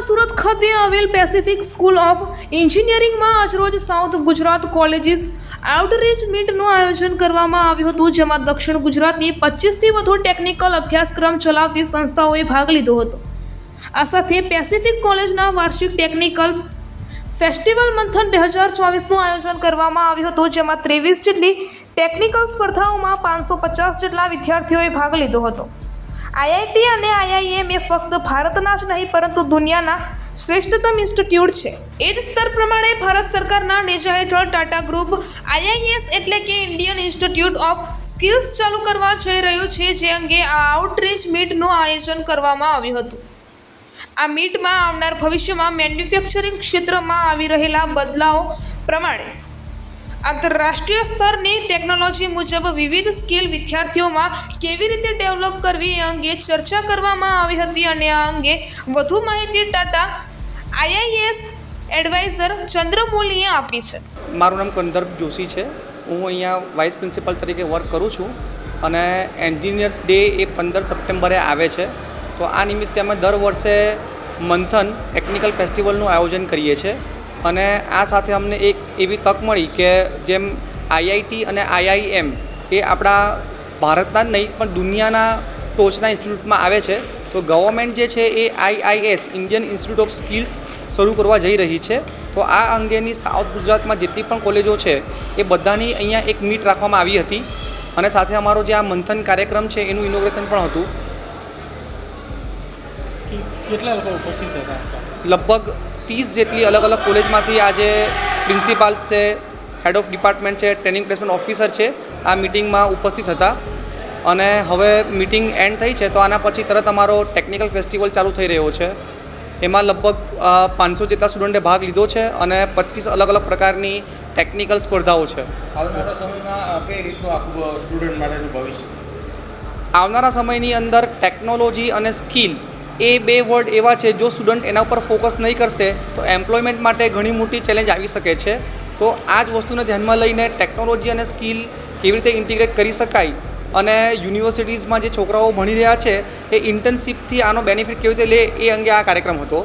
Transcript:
સુરત ખાતે આવેલ Pacific school of એન્જિનિયરિંગમાં આજરોજ સાઉથ ગુજરાત કોલેજીસ આઉટરીચ મીટનું આયોજન કરવામાં આવ્યું હતું, જેમાં દક્ષિણ ગુજરાતની 25થી વધુ ટેકનિકલ અભ્યાસક્રમ ચલાવતી સંસ્થાઓએ ભાગ લીધો હતો. આ સાથે પેસિફિક કોલેજના વાર્ષિક ટેકનિકલ ફેસ્ટિવલ મંથન 2024નું આયોજન કરવામાં આવ્યું હતું, જેમાં 23 જેટલી ટેકનિકલ સ્પર્ધાઓમાં 550 જેટલા વિદ્યાર્થીઓએ ભાગ લીધો હતો. આઈઆઈટી અને આઈઆઈએમ એ ફક્ત ભારતના જ નહીં પરંતુ દુનિયાના શ્રેષ્ઠતમ ઇન્સ્ટિટ્યૂટ છે. એ જ સ્તર પ્રમાણે ભારત સરકારના નેજા હેઠળ ટાટા ગ્રુપ આઈઆઈએસ એટલે કે ઇન્ડિયન ઇન્સ્ટિટ્યૂટ ઓફ સ્કિલ્સ ચાલુ કરવા જઈ રહ્યું છે, જે અંગે આ આઉટરીચ મીટનું આયોજન કરવામાં આવ્યું હતું. આ મીટમાં આવનાર ભવિષ્યમાં મેન્યુફેક્ચરિંગ ક્ષેત્રમાં આવી રહેલા બદલાવો પ્રમાણે આંતરરાષ્ટ્રીય સ્તરની ટેકનોલોજી મુજબ વિવિધ સ્કિલ વિદ્યાર્થીઓમાં કેવી રીતે ડેવલપ કરવી એ અંગે ચર્ચા કરવામાં આવી હતી અને આ અંગે વધુ માહિતી ટાટા આઈઆઈએસ એડવાઇઝર ચંદ્રમૌલીએ આપી છે. મારું નામ કંદર્પ જોશી છે. હું અહીંયા વાઇસ પ્રિન્સિપલ તરીકે વર્ક કરું છું અને એન્જિનિયર્સ ડે એ 15 સપ્ટેમ્બરે આવે છે. તો આ નિમિત્તે અમે દર વર્ષે મંથન ટેકનિકલ ફેસ્ટિવલનું આયોજન કરીએ છીએ અને આ સાથે અમને એક એવી તક મળી કે જેમ આઈઆઈટી અને આઈઆઈએમ એ આપણા ભારતના જ નહીં પણ દુનિયાના ટોચના ઇન્સ્ટિટ્યૂટમાં આવે છે. તો ગવર્મેન્ટ જે છે એ આઈઆઈએસ ઇન્ડિયન ઇન્સ્ટિટ્યૂટ ઓફ સ્કિલ્સ શરૂ કરવા જઈ રહી છે. તો આ અંગેની સાઉથ ગુજરાતમાં જેટલી પણ કોલેજો છે એ બધાની અહીંયા એક મીટ રાખવામાં આવી હતી અને સાથે અમારો જે આ મંથન કાર્યક્રમ છે એનું ઇનોગ્રેશન પણ હતું. કેટલા લોકો ઉપસ્થિત હતા? લગભગ 30 જેટલી અલગ અલગ કોલેજમાંથી આજે પ્રિન્સિપાલ્સ છે, હેડ ઓફ ડિપાર્ટમેન્ટ છે, ટ્રેનિંગ પ્લેસમેન્ટ ઓફિસર છે, આ મિટિંગમાં ઉપસ્થિત હતા અને હવે મિટિંગ એન્ડ થઈ છે. તો આના પછી તરત અમારો ટેકનિકલ ફેસ્ટિવલ ચાલુ થઈ રહ્યો છે. એમાં લગભગ 500 જેટલા સ્ટુડન્ટે ભાગ લીધો છે અને 25 અલગ અલગ પ્રકારની ટેકનિકલ સ્પર્ધાઓ છે. આવનારા સમયમાં કઈ રીતનું આખું સ્ટુડન્ટ માટેનું ભવિષ્ય? આવનારા સમયની અંદર ટેકનોલોજી અને સ્કિલ એ બે વર્ડ એવા છે, જો સ્ટુડન્ટ એના ઉપર ફોકસ નહીં કરશે તો એમ્પ્લોયમેન્ટ માટે ઘણી મોટી ચેલેન્જ આવી શકે છે. તો આ જ વસ્તુને ધ્યાનમાં લઈને ટેકનોલોજી અને સ્કિલ કેવી રીતે ઇન્ટિગ્રેટ કરી શકાય અને યુનિવર્સિટીઝમાં જે છોકરાઓ ભણી રહ્યા છે એ ઇન્ટર્નશીપથી આનો બેનિફિટ કેવી રીતે લે એ અંગે આ કાર્યક્રમ હતો.